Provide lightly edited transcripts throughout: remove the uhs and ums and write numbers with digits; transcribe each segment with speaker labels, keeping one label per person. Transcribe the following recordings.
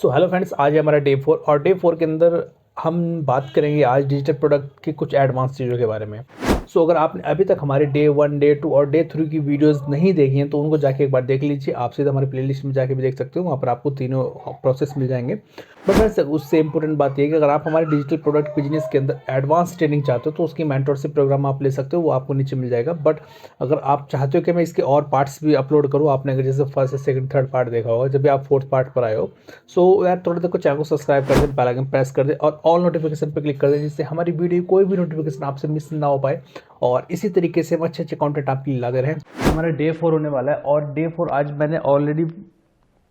Speaker 1: So hello friends, आज है हमारा डे 4 और डे 4 के अंदर हम बात करेंगे आज डिजिटल प्रोडक्ट की कुछ एडवांस चीज़ों के बारे में। अगर आपने अभी तक हमारे डे 1, डे 2 और डे 3 की वीडियोस नहीं देखी हैं तो उनको जाके एक बार देख लीजिए। आप सीधा हमारे प्लेलिस्ट में जाके भी देख सकते हो, वहाँ पर आपको तीनों प्रोसेस मिल जाएंगे। बट फ्रेंड्स, उससे इंपॉर्टेंट बात यह है कि अगर आप हमारे डिजिटल प्रोडक्ट बिजनेस के अंदर एडवांस ट्रेनिंग चाहते हो तो उसकी मेंटरशिप प्रोग्राम आप ले सकते हो, वो आपको नीचे मिल जाएगा। बट अगर आप चाहते हो कि मैं इसके और पार्ट्स भी अपलोड करूँ, आपने अगर जैसे फर्स्ट सेकंड थर्ड पार्ट देखा होगा, जब भी आप फोर्थ पार्ट पर आए हो, यार थोड़ा देखो, चैनल को सब्सक्राइब कर दें, बेल आइकन प्रेस कर दें और ऑल नोटिफिकेशन पर क्लिक कर दें, जिससे हमारी वीडियो कोई भी नोटिफिकेशन आपसे मिस ना हो पाए। और इसी तरीके से हम अच्छे अच्छे कंटेंट आपके लिए लाते रहें। हमारा डे 4 होने वाला है और डे 4 आज मैंने ऑलरेडी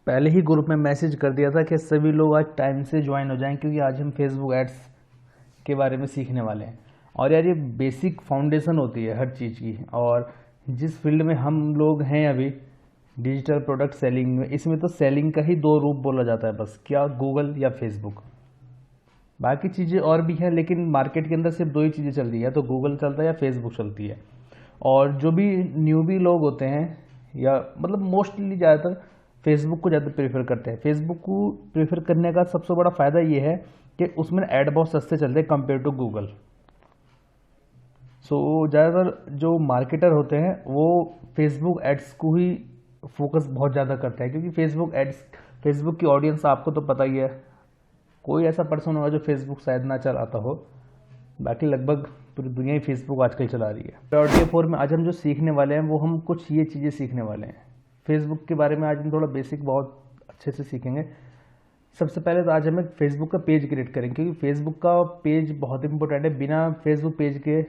Speaker 1: पहले ही ग्रुप में मैसेज कर दिया था कि सभी लोग आज टाइम से ज्वाइन हो जाएं, क्योंकि आज हम फेसबुक एड्स के बारे में सीखने वाले हैं। और यार, ये बेसिक फाउंडेशन होती है हर चीज़ की, और जिस फील्ड में हम लोग हैं अभी डिजिटल प्रोडक्ट सेलिंग में, इसमें तो सेलिंग का ही दो रूप बोला जाता है बस, क्या गूगल या फेसबुक। बाकी चीज़ें और भी हैं, लेकिन मार्केट के अंदर सिर्फ दो ही चीज़ें चल रही है, तो गूगल चलता है या फेसबुक चलती है। और जो भी न्यूबी लोग होते हैं, या मतलब मोस्टली ज़्यादातर फेसबुक को ज़्यादा प्रेफर करते हैं। फेसबुक को प्रेफर करने का सबसे बड़ा फ़ायदा ये है कि उसमें ऐड बहुत सस्ते चलते हैं कंपेयर टू गूगल। ज़्यादातर जो मार्केटर होते हैं वो फेसबुक एड्स को ही फोकस बहुत ज़्यादा करते हैं, क्योंकि फेसबुक की ऑडियंस आपको तो पता ही है, कोई ऐसा पर्सन होगा जो फेसबुक शायद ना चलाता हो। बाकी लगभग पूरी दुनिया ही फेसबुक आजकल चला रही है। और डे 4 में आज हम जो सीखने वाले हैं वो हम कुछ ये चीज़ें सीखने वाले हैं। फेसबुक के बारे में आज हम थोड़ा बेसिक बहुत अच्छे से सीखेंगे। सबसे पहले तो आज हम एक फेसबुक का पेज क्रिएट करेंगे, क्योंकि फेसबुक का पेज बहुत इंपॉर्टेंट है। बिना फेसबुक पेज के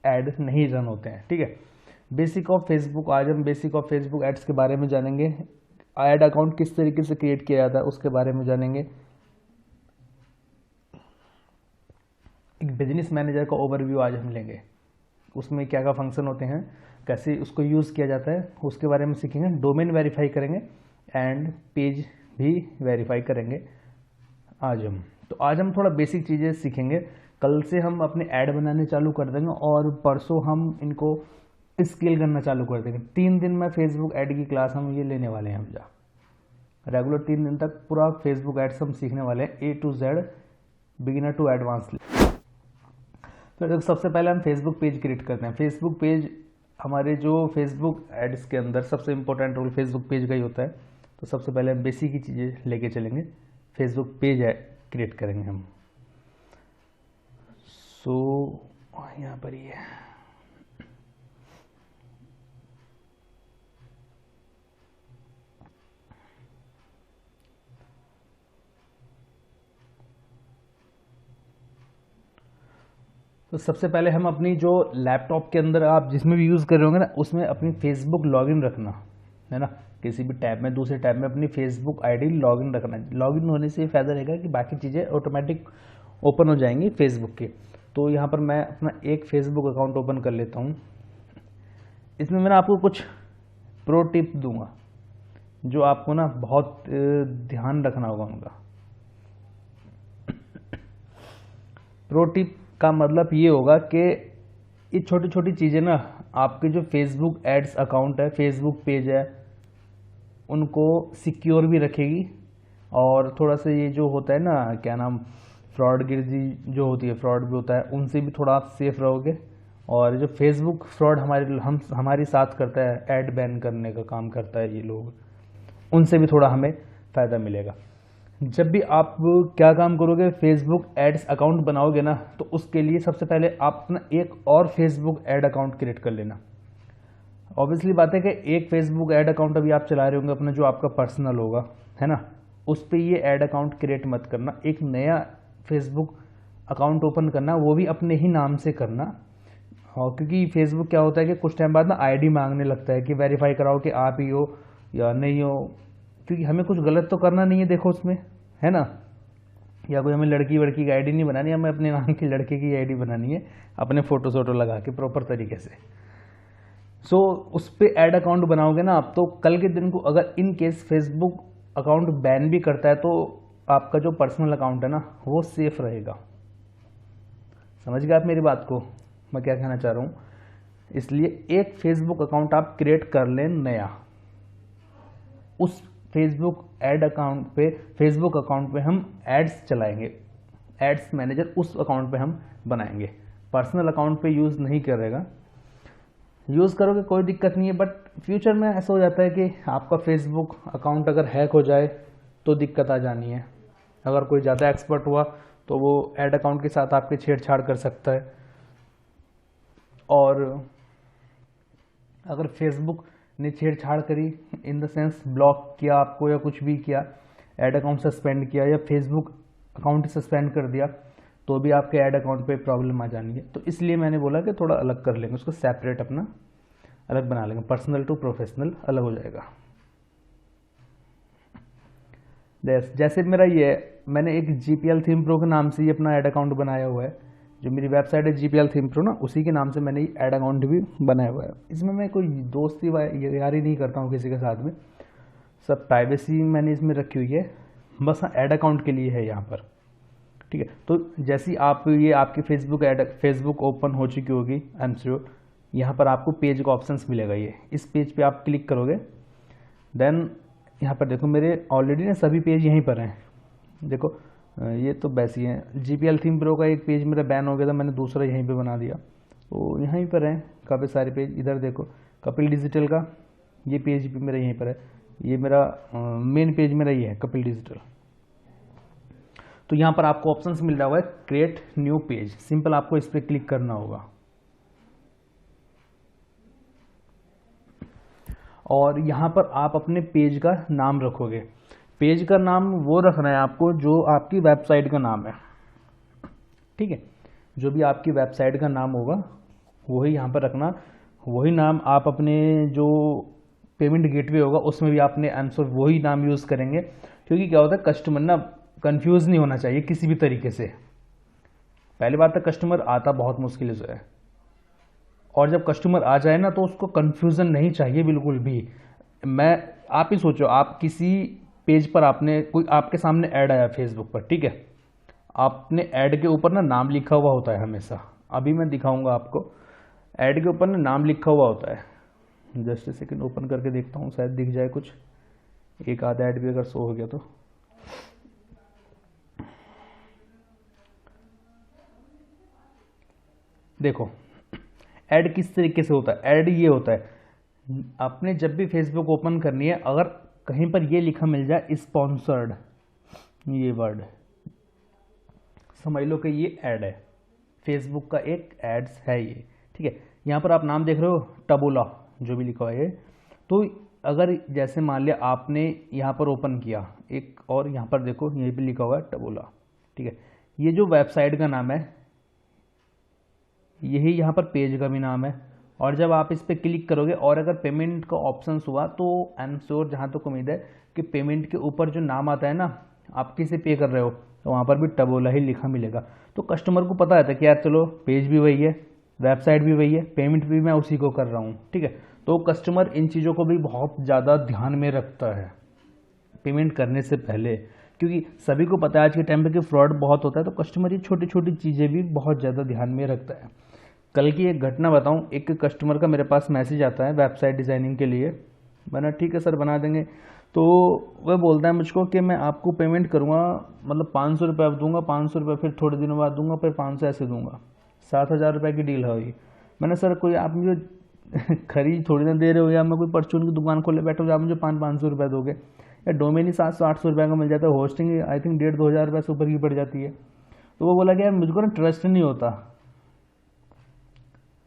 Speaker 1: ऐड नहीं रन होते हैं, ठीक है। बेसिक ऑफ फेसबुक, आज हम बेसिक ऑफ फेसबुक एड्स के बारे में जानेंगे। ऐड अकाउंट किस तरीके से क्रिएट किया जाता है उसके बारे में जानेंगे। एक बिजनेस मैनेजर का ओवरव्यू आज हम लेंगे, उसमें क्या क्या फंक्शन होते हैं, कैसे उसको यूज़ किया जाता है, उसके बारे में सीखेंगे। डोमेन वेरीफाई करेंगे एंड पेज भी वेरीफाई करेंगे आज हम थोड़ा बेसिक चीज़ें सीखेंगे। कल से हम अपने ऐड बनाने चालू कर देंगे और परसों हम इनको स्केल करना चालू कर देंगे। 3 दिन में फेसबुक ऐड की क्लास हम ये लेने वाले हैं। हम रेगुलर 3 दिन तक पूरा फेसबुक एड्स हम सीखने वाले हैं, A to Z, beginner to advance. तो सबसे पहले हम फेसबुक पेज क्रिएट करते हैं। फेसबुक पेज हमारे जो फेसबुक एड्स के अंदर सबसे इंपॉर्टेंट रोल फेसबुक पेज का ही होता है। तो सबसे पहले हम बेसिक ही चीज़ें लेके चलेंगे, फेसबुक पेज क्रिएट करेंगे हम। यहाँ पर ही है। तो सबसे पहले हम अपनी जो लैपटॉप के अंदर आप जिसमें भी यूज़ कर रहे होंगे ना, उसमें अपनी फेसबुक लॉगिन रखना है ना। किसी भी टैब में, दूसरे टैब में अपनी फेसबुक आईडी लॉगिन रखना है। लॉगिन होने से फ़ायदा रहेगा कि बाकी चीज़ें ऑटोमेटिक ओपन हो जाएंगी फेसबुक की। तो यहाँ पर मैं अपना एक फेसबुक अकाउंट ओपन कर लेता हूँ। इसमें मैं आपको कुछ प्रो टिप दूंगा जो आपको ना बहुत ध्यान रखना होगा उनका। प्रो टिप का मतलब ये होगा कि ये छोटी छोटी चीज़ें ना आपके जो फेसबुक एड्स अकाउंट है, फेसबुक पेज है, उनको सिक्योर भी रखेगी। और थोड़ा सा ये जो होता है ना, क्या नाम, फ्रॉडगिरी जो होती है, फ्रॉड भी होता है, उनसे भी थोड़ा आप सेफ रहोगे। और जो फेसबुक फ्रॉड हमारी साथ करता है, ऐड बैन करने का काम करता है ये लोग, उनसे भी थोड़ा हमें फ़ायदा मिलेगा। जब भी आप क्या काम करोगे, फेसबुक एड्स अकाउंट बनाओगे ना, तो उसके लिए सबसे पहले आप अपना एक और फेसबुक एड अकाउंट क्रिएट कर लेना। ऑब्वियसली बात है कि एक फेसबुक एड अकाउंट अभी आप चला रहे होंगे अपना, जो आपका पर्सनल होगा, है ना, उस पर ये एड अकाउंट क्रिएट मत करना। एक नया फेसबुक अकाउंट ओपन करना, वो भी अपने ही नाम से करना। और क्योंकि फेसबुक क्या होता है कि कुछ टाइम बाद ना आईडी मांगने लगता है कि वेरीफाई कराओ कि आप ही हो या नहीं हो, क्योंकि हमें कुछ गलत तो करना नहीं है, देखो उसमें, है ना। या कोई हमें लड़की वड़की की आईडी नहीं बनानी, हमें अपने नाम की लड़के की आईडी बनानी है, अपने फोटो सोटो लगा के प्रॉपर तरीके से। उस पर ऐड अकाउंट बनाओगे ना आप, तो कल के दिन को अगर in case Facebook account ban भी करता है तो आपका जो पर्सनल अकाउंट है ना, वो सेफ रहेगा। समझ गए आप मेरी बात को, मैं क्या कहना चाह रहा हूँ। इसलिए एक फेसबुक अकाउंट आप क्रिएट कर लें नया, उस फेसबुक फेसबुक अकाउंट पे हम एड्स चलाएंगे, एड्स मैनेजर उस अकाउंट पे हम बनाएंगे, पर्सनल अकाउंट पे यूज़ नहीं करेगा। यूज़ करोगे कोई दिक्कत नहीं है, बट फ्यूचर में ऐसा हो जाता है कि आपका फेसबुक अकाउंट अगर हैक हो जाए तो दिक्कत आ जानी है। अगर कोई ज़्यादा एक्सपर्ट हुआ तो वो ऐड अकाउंट के साथ आपके छेड़छाड़ कर सकता है, और अगर फेसबुक ने छेड़छाड़ करी इन द सेंस ब्लॉक किया आपको या कुछ भी किया, ऐड अकाउंट सस्पेंड किया या फेसबुक अकाउंट सस्पेंड कर दिया, तो भी आपके ऐड अकाउंट पे प्रॉब्लम आ जानी है। तो इसलिए मैंने बोला कि थोड़ा अलग कर लेंगे, उसको सेपरेट अपना अलग बना लेंगे, पर्सनल टू प्रोफेशनल अलग हो जाएगा। जैसे मेरा ये मैंने एक GPL थीम प्रो के नाम से ही अपना ऐड अकाउंट बनाया हुआ है, जो मेरी वेबसाइट है GPL थीम प्रो ना, उसी के नाम से मैंने ऐड अकाउंट भी बनाया हुआ है। इसमें मैं कोई दोस्ती यारी नहीं करता हूँ किसी के साथ में, सब प्राइवेसी मैंने इसमें रखी हुई है, बस ऐड अकाउंट के लिए है यहाँ पर, ठीक है। तो जैसी आप ये आपकी फेसबुक ओपन हो चुकी होगी, आई एम श्योर, यहाँ पर आपको पेज का ऑप्शंस मिलेगा। ये इस पेज पे आप क्लिक करोगे, देन यहाँ पर देखो मेरे ऑलरेडी ना सभी पेज यहीं पर हैं। देखो ये तो वैसी हैं, GPL थीम प्रो का एक पेज मेरा बैन हो गया था, मैंने दूसरा यहीं पे बना दिया, तो यहीं पर हैं काफ़ी सारे पेज। इधर देखो कपिल डिजिटल का ये पेज भी मेरा यहीं पर है, ये मेरा मेन पेज मेरा ये है कपिल डिजिटल। तो यहाँ पर आपको ऑप्शंस मिल रहा हुआ है क्रिएट न्यू पेज, सिंपल आपको इस पर क्लिक करना होगा, और यहाँ पर आप अपने पेज का नाम रखोगे। पेज का नाम वो रखना है आपको जो आपकी वेबसाइट का नाम है, ठीक है। जो भी आपकी वेबसाइट का नाम होगा वही यहाँ पर रखना, वही नाम आप अपने जो पेमेंट गेटवे होगा उसमें भी आपने आंसर वही नाम यूज़ करेंगे, क्योंकि क्या होता है कस्टमर ना कंफ्यूज नहीं होना चाहिए किसी भी तरीके से। पहली बात तो कस्टमर आता बहुत मुश्किल से है, और जब कस्टमर आ जाए ना तो उसको कंफ्यूजन नहीं चाहिए बिल्कुल भी। आप ही सोचो, आप किसी पेज पर कोई आपके सामने ऐड आया फेसबुक पर, ठीक है, आपने ऐड के ऊपर ना नाम लिखा हुआ होता है हमेशा। अभी मैं दिखाऊंगा आपको, ऐड के ऊपर ना नाम लिखा हुआ होता है। जस्ट ए सेकंड ओपन करके देखता हूँ, शायद दिख जाए कुछ, एक आधा ऐड भी अगर शो हो गया तो। देखो ऐड किस तरीके से होता है, ऐड ये होता है, आपने जब भी फेसबुक ओपन करनी है, अगर कहीं पर ये लिखा मिल जाए स्पॉन्सर्ड, ये वर्ड समझ लो कि ये ऐड है, फेसबुक का एक एड्स है ये, ठीक है। यहाँ पर आप नाम देख रहे हो टबोला, जो भी लिखा हुआ है, तो अगर जैसे मान लिया आपने यहाँ पर ओपन किया एक, और यहाँ पर देखो ये भी लिखा हुआ है टबोला, ठीक है। ये जो वेबसाइट का नाम है यही यहाँ पर पेज का भी नाम है, और जब आप इस पर क्लिक करोगे और अगर पेमेंट का ऑप्शन हुआ तो आई एम श्योर, जहाँ तक उम्मीद है कि पेमेंट के ऊपर जो नाम आता है ना, आप किसे पे कर रहे हो, तो वहाँ पर भी टबोला ही लिखा मिलेगा। तो कस्टमर को पता रहता है कि यार चलो पेज भी वही है, वेबसाइट भी वही है, पेमेंट भी मैं उसी को कर रहा हूँ, ठीक है। तो कस्टमर इन चीज़ों को भी बहुत ज़्यादा ध्यान में रखता है पेमेंट करने से पहले, क्योंकि सभी को पता है आज के टाइम पे कि फ्रॉड बहुत होता है, तो कस्टमर ये छोटी छोटी चीज़ें भी बहुत ज़्यादा ध्यान में रखता है। कल की एक घटना बताऊं, एक कस्टमर का मेरे पास मैसेज आता है वेबसाइट डिज़ाइनिंग के लिए, मैंने ठीक है सर बना देंगे, तो वह बोलता है मुझको कि मैं आपको पेमेंट करूँगा, मतलब 500 रुपये अब दूंगा, 500 रुपये फिर थोड़े दिनों बाद दूंगा, फिर 500 ऐसे दूंगा, 7,000 रुपये की डील है हुई। मैंने सर कोई आप मुझे खरीद थोड़ी ना दे रहे हो, या मैं कोई परचून की दुकान खोले बैठे हो, आप मुझे 500 रुपये दोगे, या डोमेन ही 700-800 रुपये का मिल जाता है, होस्टिंग आई थिंक 1,500-2,000 रुपये से ऊपर की पड़ जाती है। तो वो बोला कि यार मुझको ना ट्रस्ट नहीं होता,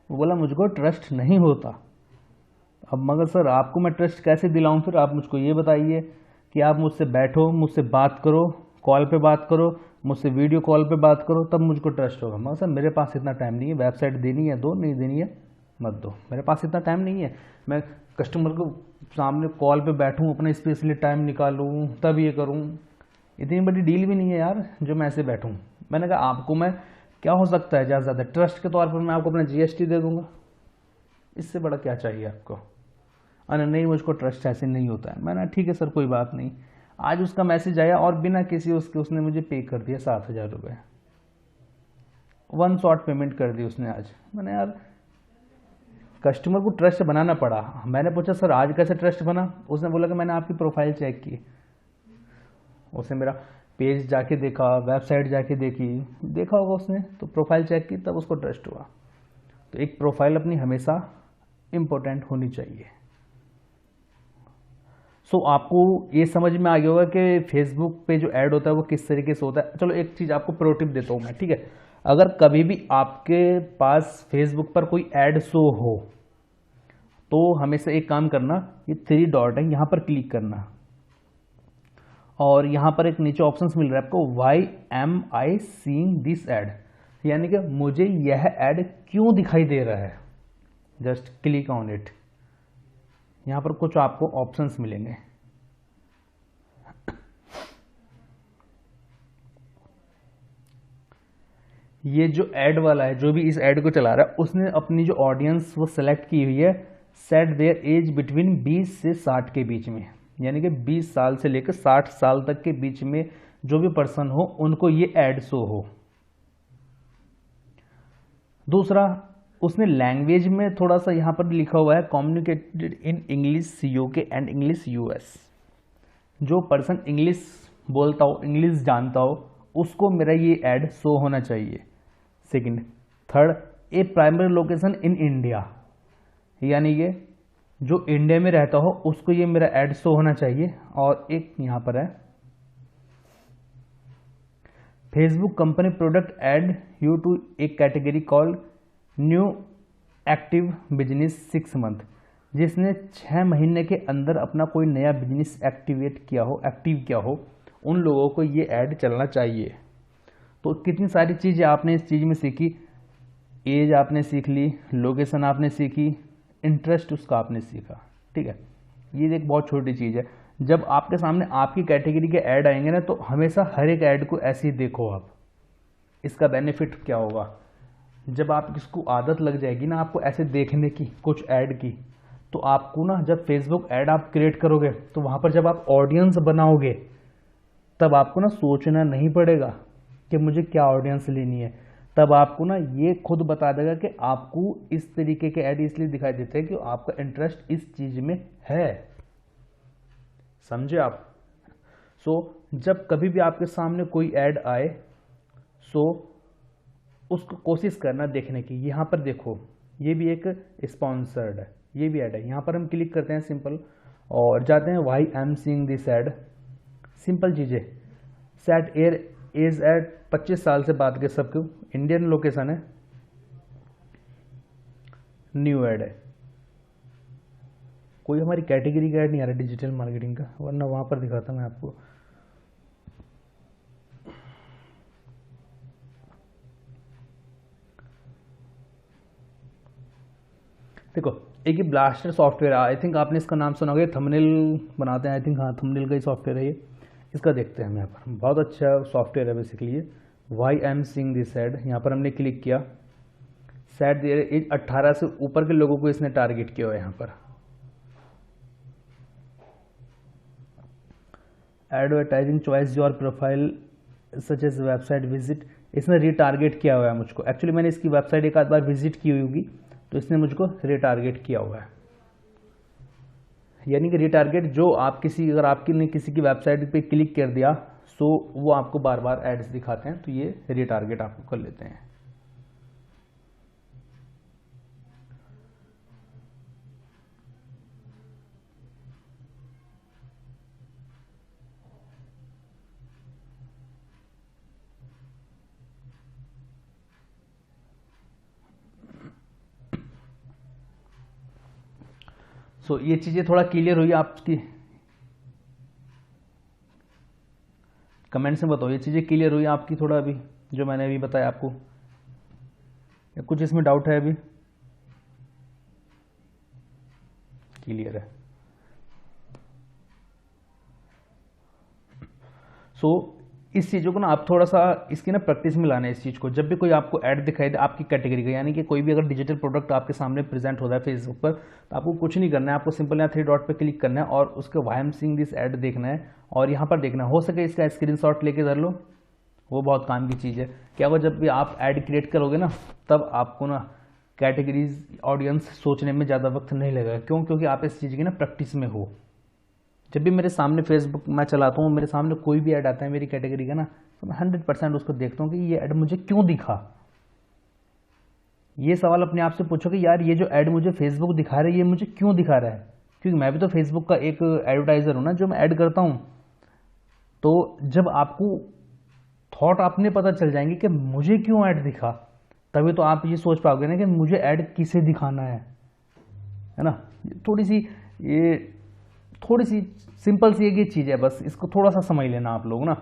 Speaker 1: वो बोला मुझको ट्रस्ट नहीं होता। अब मगर सर आपको मैं ट्रस्ट कैसे दिलाऊं, फिर आप मुझको ये बताइए कि आप मुझसे बैठो, मुझसे बात करो, कॉल पे बात करो, मुझसे वीडियो कॉल पे बात करो, तब मुझको ट्रस्ट होगा। मगर सर मेरे पास इतना टाइम नहीं है, वेबसाइट देनी है दो, नहीं देनी है मत दो, मेरे पास इतना टाइम नहीं है, मैं कस्टमर को सामने कॉल पे बैठूँ, अपना स्पेशली टाइम निकालूँ, तब ये करूँ, इतनी बड़ी डील भी नहीं है यार जो मैं ऐसे बैठूँ। मैंने कहा आपको मैं क्या हो सकता है ज़्यादा से ज़्यादा ट्रस्ट के तौर पर मैं आपको अपना GST दे दूंगा, इससे बड़ा क्या चाहिए आपको। अरे नहीं मुझको ट्रस्ट ऐसे नहीं होता है। मैंने ठीक है सर कोई बात नहीं। आज उसका मैसेज आया और बिना किसी उसने मुझे पे कर दिया 7,000 रुपये, 1 शॉट पेमेंट कर दी उसने आज। मैंने यार कस्टमर को ट्रस्ट बनाना पड़ा। मैंने पूछा सर आज कैसे ट्रस्ट बना, उसने बोला कि मैंने आपकी प्रोफाइल चेक की, उसने मेरा पेज जाके देखा, वेबसाइट जाके देखा होगा उसने, तो प्रोफाइल चेक की, तब उसको ट्रस्ट हुआ। तो एक प्रोफाइल अपनी हमेशा इम्पोर्टेंट होनी चाहिए। सो आपको ये समझ में आ गया होगा कि फेसबुक पे जो ऐड होता है वो किस तरीके से होता है। चलो एक चीज़ आपको प्रो टिप देता हूँ मैं, ठीक है। अगर कभी भी आपके पास फेसबुक पर कोई ऐड शो हो तो हमेशा एक काम करना, ये 3 डॉट है, यहाँ पर क्लिक करना और यहाँ पर एक नीचे ऑप्शंस मिल रहा है आपको, why am I seeing this ad, यानी कि मुझे यह ऐड क्यों दिखाई दे रहा है। Just click on it. यहाँ पर कुछ आपको ऑप्शंस मिलेंगे। ये जो ऐड वाला है, जो भी इस ऐड को चला रहा है, उसने अपनी जो ऑडियंस वो सेलेक्ट की हुई है, सेट देयर एज बिटवीन 20 से 60 के बीच में, यानी कि 20 साल से लेकर 60 साल तक के बीच में जो भी पर्सन हो उनको ये ऐड शो हो। दूसरा, उसने लैंग्वेज में थोड़ा सा यहाँ पर लिखा हुआ है communicated in English UK and English US. जो पर्सन इंग्लिश बोलता हो, इंग्लिश जानता हो, उसको मेरा ये ऐड शो होना चाहिए। Second, third, A primary location in India, यानी ये जो इंडिया में रहता हो उसको ये मेरा ऐड शो होना चाहिए। और एक यहाँ पर है, Facebook company product add you to a category called new active business 6 month, जिसने 6 महीने के अंदर अपना कोई नया बिजनेस एक्टिव किया हो, उन लोगों को ये ऐड चलना चाहिए। तो कितनी सारी चीज़ें आपने इस चीज़ में सीखी, एज आपने सीख ली, लोकेशन आपने सीखी, इंटरेस्ट उसका आपने सीखा, ठीक है। ये एक बहुत छोटी चीज़ है। जब आपके सामने आपकी कैटेगरी के ऐड आएंगे ना, तो हमेशा हर एक ऐड को ऐसे ही देखो आप। इसका बेनिफिट क्या होगा, जब आप इसको आदत लग जाएगी ना आपको ऐसे देखने की कुछ ऐड की, तो आपको ना जब फेसबुक ऐड आप क्रिएट करोगे तो वहाँ पर जब आप ऑडियंस बनाओगे तब आपको ना सोचना नहीं पड़ेगा कि मुझे क्या ऑडियंस लेनी है। तब आपको ना ये खुद बता देगा कि आपको इस तरीके के ऐड इसलिए दिखाई देते हैं कि आपका इंटरेस्ट इस चीज़ में है। समझे आप। सो जब कभी भी आपके सामने कोई ऐड आए, सो उसको कोशिश करना देखने की। यहाँ पर देखो, ये भी एक स्पॉन्सर्ड है, ये भी ऐड है। यहाँ पर हम क्लिक करते हैं सिंपल और जाते हैं why I am seeing this ad. Simple चीज़ें, सेट एयर एज एट 25 साल से बात के सबको, इंडियन लोकेशन है, न्यू ऐड है। कोई हमारी कैटेगरी का ऐड नहीं आ रहा डिजिटल मार्केटिंग का, वरना वहाँ पर दिखाता मैं आपको। देखो, एक ही ब्लास्टर सॉफ्टवेयर है, आई थिंक आपने इसका नाम सुना होगा, थंबनेल बनाते हैं, आई थिंक हाँ थंबनेल का ही सॉफ्टवेयर है ये। इसका देखते हैं हम यहाँ पर, बहुत अच्छा सॉफ्टवेयर है बेसिकली ये। Why I am seeing this ad, यहाँ पर हमने क्लिक किया, सेट देयर एज 18 से ऊपर के लोगों को इसने टारगेट किया हुआ है। यहाँ पर advertising choice your profile such as website visit, इसने रीटारगेट किया हुआ है मुझको। एक्चुअली मैंने इसकी वेबसाइट एक आध बार विजिट की हुई होगी, तो इसने मुझको रीटारगेट किया हुआ है। यानी कि रीटारगेट जो आप किसी, अगर आपकी ने किसी की वेबसाइट पे क्लिक कर दिया, सो वो आपको बार बार एड्स दिखाते हैं, तो ये रीटारगेट आपको कर लेते हैं। सो ये चीज़ें थोड़ा क्लियर हुई आपकी, कमेंट्स में बताओ ये चीज़ें क्लियर हुई आपकी थोड़ा अभी जो मैंने अभी बताया आपको, या कुछ इसमें डाउट है अभी? क्लियर है। सो इस चीज़ों को ना आप थोड़ा सा इसकी ना प्रैक्टिस में लाना है इस चीज़ को। जब भी कोई आपको ऐड दिखाई दे आपकी कैटेगरी का, यानी कि कोई भी अगर डिजिटल प्रोडक्ट आपके सामने प्रेजेंट होता है फेसबुक पर, तो आपको कुछ नहीं करना है, आपको सिंपल यहाँ 3 डॉट पे क्लिक करना है और उसके why am seeing this ad देखना है और यहाँ पर देखना है। हो सके इसका स्क्रीनशॉट लेके धर लो, वो बहुत काम की चीज़ है। क्या होगा, जब भी आप ऐड क्रिएट करोगे ना, तब आपको ना कैटेगरीज ऑडियंस सोचने में ज़्यादा वक्त नहीं लगेगा। क्यों? क्योंकि आप इस चीज़ की ना प्रैक्टिस में हो। जब भी मेरे सामने फेसबुक मैं चलाता हूँ, मेरे सामने कोई भी ऐड आता है मेरी कैटेगरी का ना, तो मैं 100% उसको देखता हूँ कि ये ऐड मुझे क्यों दिखा। ये सवाल अपने आप से पूछो कि यार ये जो ऐड मुझे फेसबुक दिखा रहा है ये मुझे क्यों दिखा रहा है, क्योंकि मैं भी तो फेसबुक का एक एडवर्टाइजर हूँ ना, जो मैं ऐड करता हूँ। तो जब आपको थॉट अपने पता चल जाएंगे कि मुझे क्यों ऐड दिखा, तभी तो आप ये सोच पाओगे ना कि मुझे ऐड किसे दिखाना है ना। ये थोड़ी सी सिंपल सी एक ये चीज़ है, बस इसको थोड़ा सा समझ लेना आप लोग ना।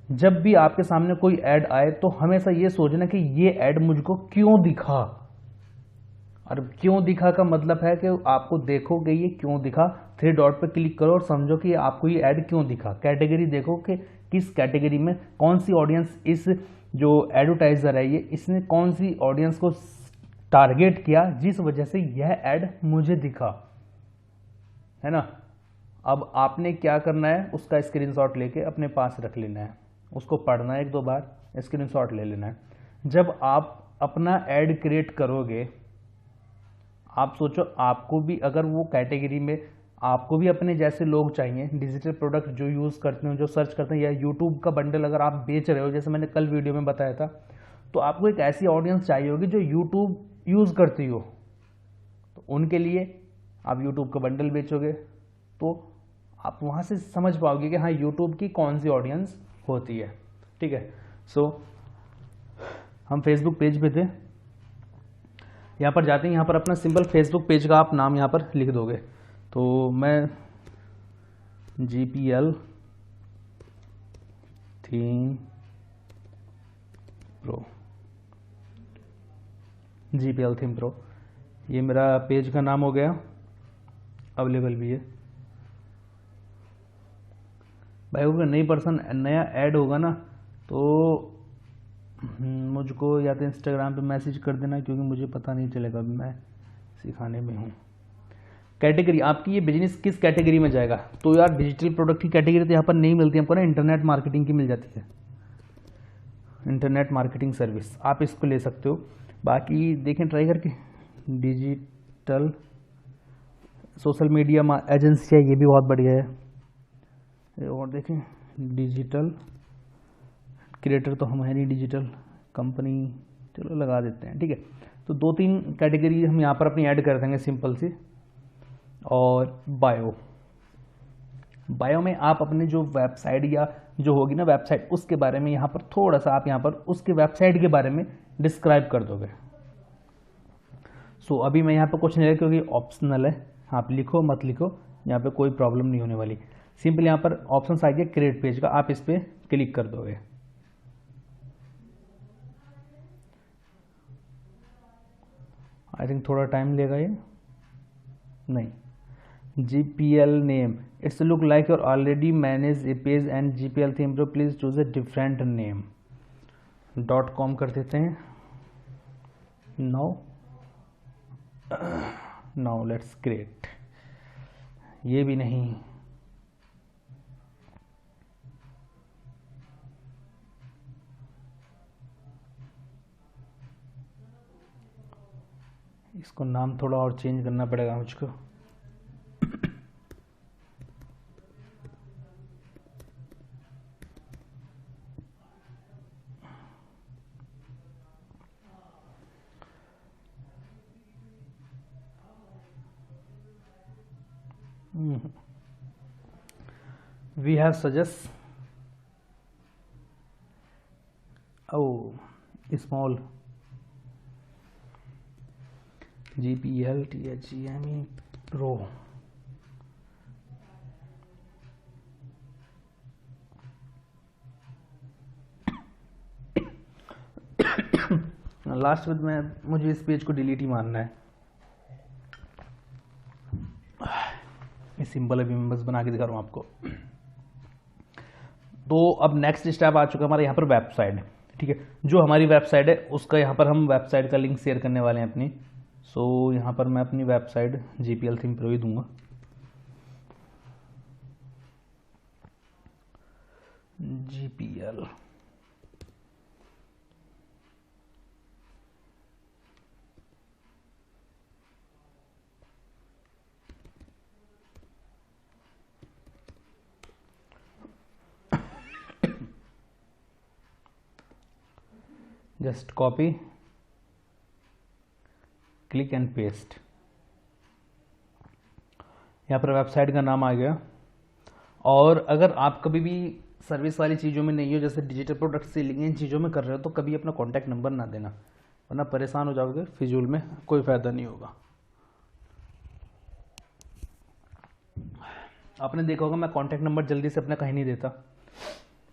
Speaker 1: जब भी आपके सामने कोई ऐड आए तो हमेशा ये सोचना कि ये ऐड मुझको क्यों दिखा। और क्यों दिखा का मतलब है कि आपको देखोगे ये क्यों दिखा, 3 डॉट पर क्लिक करो और समझो कि आपको ये ऐड क्यों दिखा। कैटेगरी देखो कि किस कैटेगरी में कौन सी ऑडियंस, इस जो एडवर्टाइजर है ये, इसने कौन सी ऑडियंस को टारगेट किया जिस वजह से यह ऐड मुझे दिखा, है ना। अब आपने क्या करना है, उसका स्क्रीनशॉट लेके अपने पास रख लेना है, उसको पढ़ना है 1-2 बार, स्क्रीनशॉट ले लेना है। जब आप अपना ऐड क्रिएट करोगे, आप सोचो आपको भी अगर वो कैटेगरी में आपको भी अपने जैसे लोग चाहिए, डिजिटल प्रोडक्ट जो यूज़ करते हैं, जो सर्च करते हैं, या यूट्यूब का बंडल अगर आप बेच रहे हो, जैसे मैंने कल वीडियो में बताया था, तो आपको एक ऐसी ऑडियंस चाहिए होगी जो यूट्यूब यूज़ करती हो। तो उनके लिए आप यूट्यूब का बंडल बेचोगे तो आप वहाँ से समझ पाओगे कि हाँ यूट्यूब की कौन सी ऑडियंस होती है। ठीक है। सो हम फेसबुक पेज पे थे, यहाँ पर जाते हैं, यहाँ पर अपना सिंपल फेसबुक पेज का आप नाम यहाँ पर लिख दोगे। तो मैं GPL theme pro, GPL theme pro, ये मेरा पेज का नाम हो गया, अवेलेबल भी है। भाई अगर नई पर्सन नया ऐड होगा ना तो मुझको या तो इंस्टाग्राम पे मैसेज कर देना, क्योंकि मुझे पता नहीं चलेगा, अभी मैं सिखाने में हूँ। कैटेगरी आपकी ये बिजनेस किस कैटेगरी में जाएगा, तो यार डिजिटल प्रोडक्ट की कैटेगरी तो यहाँ पर नहीं मिलती हमको ना, इंटरनेट मार्केटिंग की मिल जाती है, इंटरनेट मार्केटिंग सर्विस, आप इसको ले सकते हो। बाकी देखें ट्राई करके, डिजिटल सोशल मीडिया एजेंसी है, ये भी बहुत बढ़िया है। और देखें डिजिटल क्रिएटर तो हम है नहीं, डिजिटल कंपनी, चलो लगा देते हैं। ठीक है, तो 2-3 कैटेगरी हम यहाँ पर अपनी ऐड कर देंगे सिंपल सी। और बायो में आप अपने जो वेबसाइट या जो होगी ना वेबसाइट, उसके बारे में यहाँ पर थोड़ा सा आप यहाँ पर उसके वेबसाइट के बारे में डिस्क्राइब कर दोगे। सो अभी मैं यहाँ पर कुछ नहीं है क्योंकि ऑप्शनल है, आप लिखो मत लिखो, यहाँ पे कोई प्रॉब्लम नहीं होने वाली। सिंपल यहाँ पर ऑप्शन आ गया क्रिएट पेज का, आप इस पर क्लिक कर दोगे। आई थिंक थोड़ा टाइम लेगा ये, नहीं। GPL name, it's look like you're already manage a page and GPL theme pro, please choose a different name. .com कर देते हैं। नाउ लेट्स क्रिएट, ये भी नहीं, इसको नाम थोड़ा और चेंज करना पड़ेगा मुझको। We have suggest small GPL THEME Pro. Last में मुझे इस पेज को डिलीट ही मारना है। ये सिंपल अभी मैं बस बना के दिखा रहा हूँ आपको। तो अब नेक्स्ट स्टेप आ चुका है हमारे यहाँ पर वेबसाइट। ठीक है, जो हमारी वेबसाइट है उसका यहाँ पर हम वेबसाइट का लिंक शेयर करने वाले हैं अपनी। सो यहाँ पर मैं अपनी वेबसाइट GPL थीम प्रो ही दूंगा। GPL just copy, click and paste. यहाँ पर वेबसाइट का नाम आ गया। और अगर आप कभी भी सर्विस वाली चीज़ों में नहीं हो, जैसे डिजिटल प्रोडक्ट सेलिंग इन चीज़ों में कर रहे हो, तो कभी अपना कॉन्टैक्ट नंबर ना देना, वरना परेशान हो जाओगे, फिजूल में कोई फ़ायदा नहीं होगा। आपने देखा होगा मैं कॉन्टैक्ट नंबर जल्दी से अपना कहीं नहीं देता।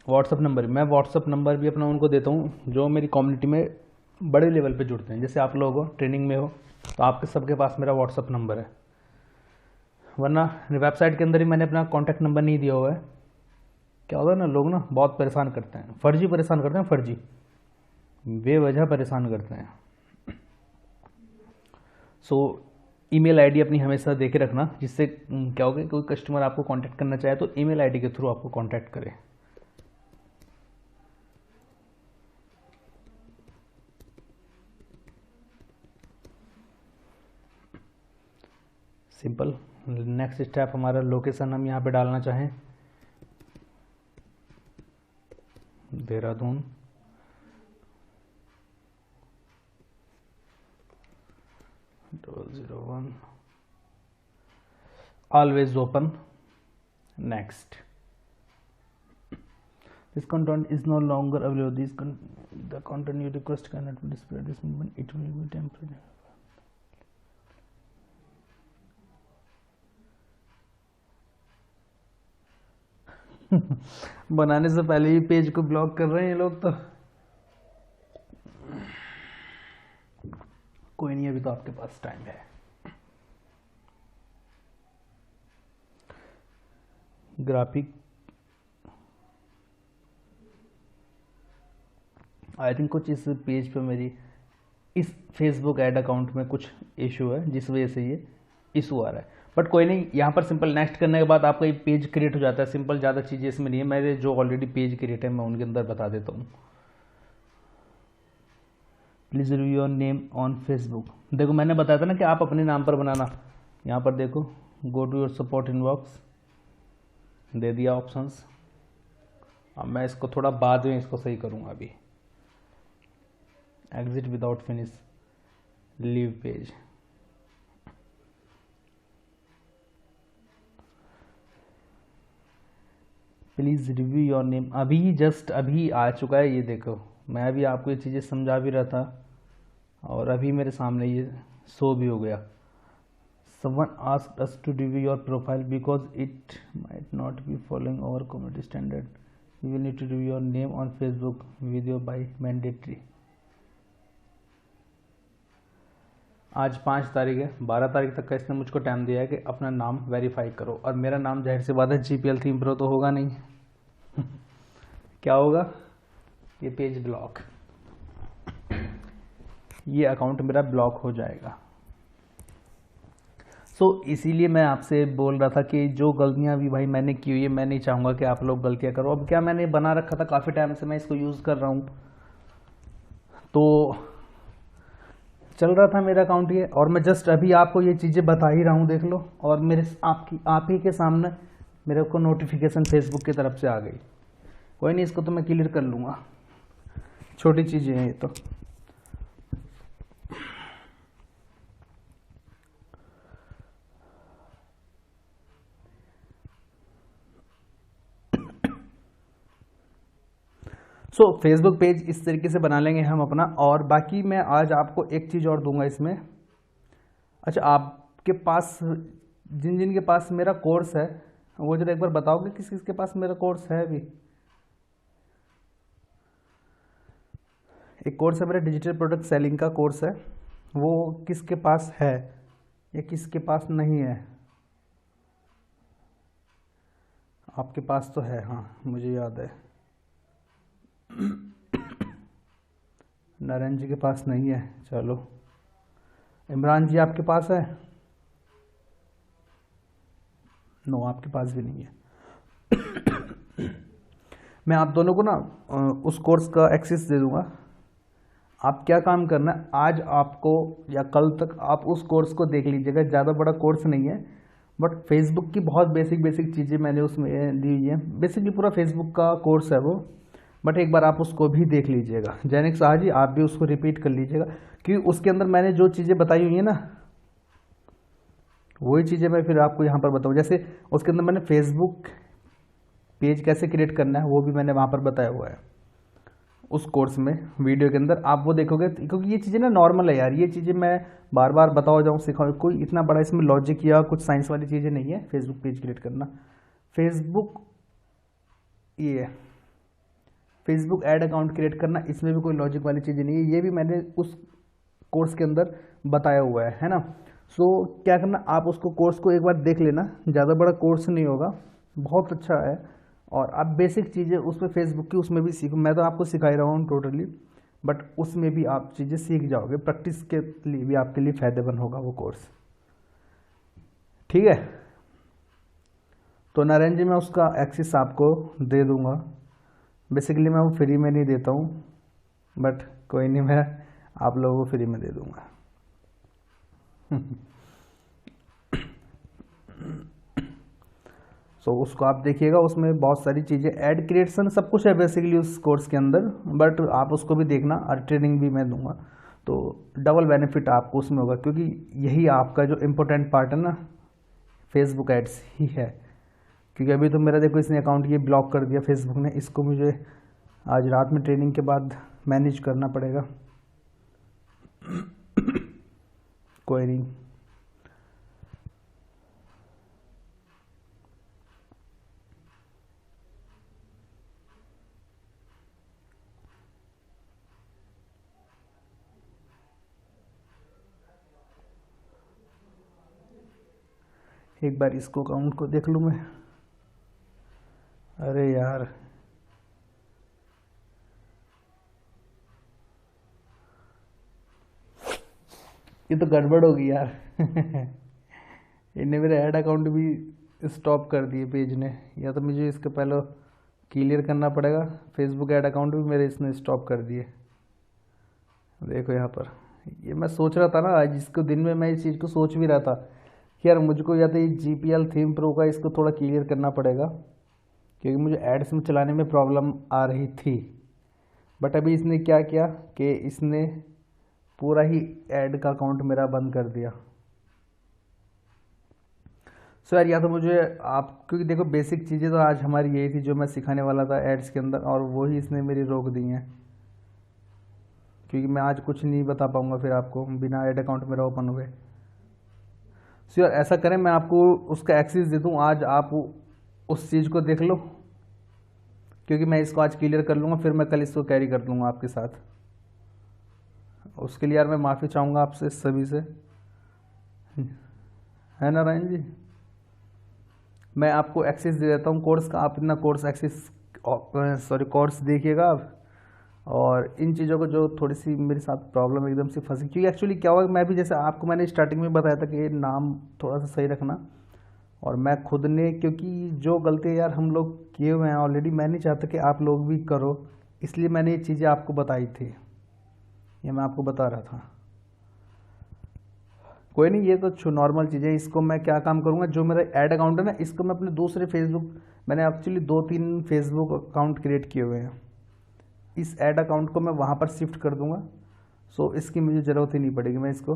Speaker 1: व्हाट्सअप नंबर, मैं व्हाट्सअप नंबर भी अपना उनको देता हूँ जो मेरी कम्युनिटी में बड़े लेवल पे जुड़ते हैं। जैसे आप लोग हो, ट्रेनिंग में हो, तो आपके सबके पास मेरा व्हाट्सअप नंबर है, वरना वेबसाइट के अंदर ही मैंने अपना कॉन्टैक्ट नंबर नहीं दिया हुआ है। क्या होता है ना, लोग ना बहुत परेशान करते हैं, फर्जी परेशान करते हैं, फर्जी बेवजह परेशान करते हैं। सो ईमेल आईडी अपनी हमेशा देके रखना, जिससे क्या होगा, कोई कस्टमर आपको कांटेक्ट करना चाहे तो ईमेल आईडी के थ्रू आपको कांटेक्ट करे। सिंपल। नेक्स्ट स्टेप हमारा लोकेशन हम यहाँ पे डालना चाहें, Dehradun, $001, always open, next. This content is no longer available. The content you request cannot be displayed at this moment. It will be temporary. बनाने से पहले ही पेज को ब्लॉक कर रहे हैं ये लोग तो। कोई नहीं, अभी तो आपके पास टाइम है। ग्राफिक, आई थिंक कुछ इस पेज पे मेरी इस फेसबुक ऐड अकाउंट में कुछ इशू है, जिस वजह से ये इशू आ रहा है। बट कोई नहीं, यहाँ पर सिंपल नेक्स्ट करने के बाद आपका ये पेज क्रिएट हो जाता है। सिंपल, ज़्यादा चीज़ें इसमें नहीं है। मेरे जो ऑलरेडी पेज क्रिएट है मैं उनके अंदर बता देता हूँ। Please review your name on Facebook. देखो मैंने बताया था ना कि आप अपने नाम पर बनाना। यहाँ पर देखो, go to your support inbox, दे दिया ऑप्शंस। अब मैं इसको थोड़ा बाद में इसको सही करूँगा। अभी exit without finish, leave page. Please review your name, अभी जस्ट अभी आ चुका है ये देखो। मैं अभी आपको ये चीज़ें समझा भी रहा था और अभी मेरे सामने ये शो भी हो गया। Someone asked us to review your profile because it might not be following our community standard. You will need to review your name on Facebook video by mandatory. आज 5 तारीख है, 12 तारीख तक का इसने मुझको टाइम दिया है कि अपना नाम वेरीफाई करो। और मेरा नाम जाहिर सी बात है GPL थीम प्रो तो होगा नहीं। क्या होगा, ये पेज ब्लॉक, ये अकाउंट मेरा ब्लॉक हो जाएगा। इसीलिए मैं आपसे बोल रहा था कि जो गलतियां भी भाई मैंने की हुई है, मैं नहीं चाहूँगा कि आप लोग गलतियां करो। अब क्या, मैंने बना रखा था काफ़ी टाइम से, मैं इसको यूज़ कर रहा हूँ, तो चल रहा था मेरा अकाउंट ये, और मैं जस्ट अभी आपको ये चीज़ें बता ही रहा हूँ, देख लो। और मेरे आप ही के सामने मेरे को नोटिफिकेशन फेसबुक की तरफ से आ गई। कोई नहीं, इसको तो मैं क्लियर कर लूँगा, छोटी चीज़ें हैं ये तो। फेसबुक पेज इस तरीके से बना लेंगे हम अपना। और बाकी मैं आज आपको एक चीज़ और दूंगा इसमें। अच्छा, आपके पास जिन जिन के पास मेरा कोर्स है वो जरा एक बार बताओगे किस किस के पास मेरा कोर्स है। अभी एक कोर्स है मेरा, डिजिटल प्रोडक्ट सेलिंग का कोर्स है, वो किसके पास है या किसके पास नहीं है। आपके पास तो है, हाँ मुझे याद है। नारायण जी के पास नहीं है, चलो। इमरान जी आपके पास है? नो, आपके पास भी नहीं है। मैं आप दोनों को ना उस कोर्स का एक्सेस दे दूंगा। आप क्या काम करना है, आज आपको या कल तक आप उस कोर्स को देख लीजिएगा। ज़्यादा बड़ा कोर्स नहीं है, बट फेसबुक की बहुत बेसिक चीज़ें मैंने उसमें दी हुई है। बेसिकली पूरा फेसबुक का कोर्स है वो। बट एक बार आप उसको भी देख लीजिएगा। जैनिक शाह जी, आप भी उसको रिपीट कर लीजिएगा, क्योंकि उसके अंदर मैंने जो चीज़ें बताई हुई है ना, वही चीज़ें मैं फिर आपको यहाँ पर बताऊँ। जैसे उसके अंदर मैंने फेसबुक पेज कैसे क्रिएट करना है वो भी मैंने वहाँ पर बताया हुआ है उस कोर्स में, वीडियो के अंदर आप वो देखोगे। क्योंकि ये चीज़ें ना नॉर्मल है यार, ये चीज़ें मैं बार बार बताओ जाऊँ सिखाऊँ, कोई इतना बड़ा इसमें लॉजिक या कुछ साइंस वाली चीज़ें नहीं है। फेसबुक पेज क्रिएट करना, फेसबुक ऐड अकाउंट क्रिएट करना, इसमें भी कोई लॉजिक वाली चीज़ें नहीं है। ये भी मैंने उस कोर्स के अंदर बताया हुआ है ना। सो क्या करना, आप उसको कोर्स को एक बार देख लेना, ज़्यादा बड़ा कोर्स नहीं होगा, बहुत अच्छा है। और आप बेसिक चीज़ें उसमें फेसबुक की उसमें भी सीखो, मैं तो आपको सिखा ही रहा हूँ टोटली, बट उसमें भी आप चीज़ें सीख जाओगे, प्रैक्टिस के लिए भी आपके लिए फ़ायदेमंद होगा वो कोर्स। ठीक है, तो नारायण जी मैं उसका एक्सेस आपको दे दूंगा। बेसिकली मैं वो फ्री में नहीं देता हूँ, बट कोई नहीं, मैं आप लोगों को फ्री में दे दूंगा। सो उसको आप देखिएगा, उसमें बहुत सारी चीज़ें ऐड क्रिएशन सब कुछ है बेसिकली उस कोर्स के अंदर, बट आप उसको भी देखना और ट्रेनिंग भी मैं दूंगा, तो डबल बेनिफिट आपको उसमें होगा। क्योंकि यही आपका जो इम्पोर्टेंट पार्ट है ना, फेसबुक एड्स ही है। क्योंकि अभी तो मेरा देखो इसने अकाउंट ये ब्लॉक कर दिया फेसबुक ने, इसको मुझे आज रात में ट्रेनिंग के बाद मैनेज करना पड़ेगा। कोई नहीं, एक बार इसको अकाउंट को देख लूँ मैं। अरे यार, ये तो गड़बड़ होगी यार। इन्हें मेरे ऐड अकाउंट भी स्टॉप कर दिए पेज ने, या तो मुझे इसके पहले क्लियर करना पड़ेगा। फेसबुक ऐड अकाउंट भी मेरे इसने स्टॉप कर दिए। देखो यहाँ पर, ये मैं सोच रहा था ना आज, इसको दिन में मैं इस चीज़ को सोच भी रहा था कि यार मुझको या तो ये GPL थीम प्रो का इसको थोड़ा क्लियर करना पड़ेगा, क्योंकि मुझे एड्स में चलाने में प्रॉब्लम आ रही थी। बट अभी इसने क्या किया कि इसने पूरा ही ऐड का अकाउंट मेरा बंद कर दिया। सो यार, या तो मुझे आप, क्योंकि देखो बेसिक चीज़ें तो आज हमारी यही थी जो मैं सिखाने वाला था एड्स के अंदर, और वही इसने मेरी रोक दी हैं। क्योंकि मैं आज कुछ नहीं बता पाऊंगा फिर आपको बिना ऐड अकाउंट मेरा ओपन हुए। सो यार ऐसा करें, मैं आपको उसका एक्सेस दे दूँ, आज आप उस चीज़ को देख लो, क्योंकि मैं इसको आज क्लियर कर लूँगा, फिर मैं कल इसको कैरी कर लूँगा आपके साथ। उसके लिए यार मैं माफ़ी चाहूँगा आपसे सभी से, है नारायण जी। मैं आपको एक्सेस दे देता हूँ कोर्स का, आप इतना कोर्स एक्सेस कोर्स देखिएगा आप। और इन चीज़ों को जो थोड़ी सी मेरे साथ प्रॉब्लम एकदम से फंसी, क्योंकि एक्चुअली क्या हुआ, मैं भी जैसे आपको मैंने स्टार्टिंग में बताया था कि ये नाम थोड़ा सा सही रखना, और मैं खुद ने, क्योंकि जो गलती यार हम लोग किए हुए हैं ऑलरेडी, मैं नहीं चाहता कि आप लोग भी करो, इसलिए मैंने ये चीज़ें आपको बताई थी, ये मैं आपको बता रहा था। कोई नहीं, ये तो नॉर्मल चीज़ है। इसको मैं क्या काम करूँगा, जो मेरा ऐड अकाउंट है ना, इसको मैं अपने दूसरे फेसबुक, मैंने एक्चुअली 2-3 फेसबुक अकाउंट क्रिएट किए हुए हैं, इस ऐड अकाउंट को मैं वहाँ पर शिफ्ट कर दूँगा। सो इसकी मुझे ज़रूरत ही नहीं पड़ेगी, मैं इसको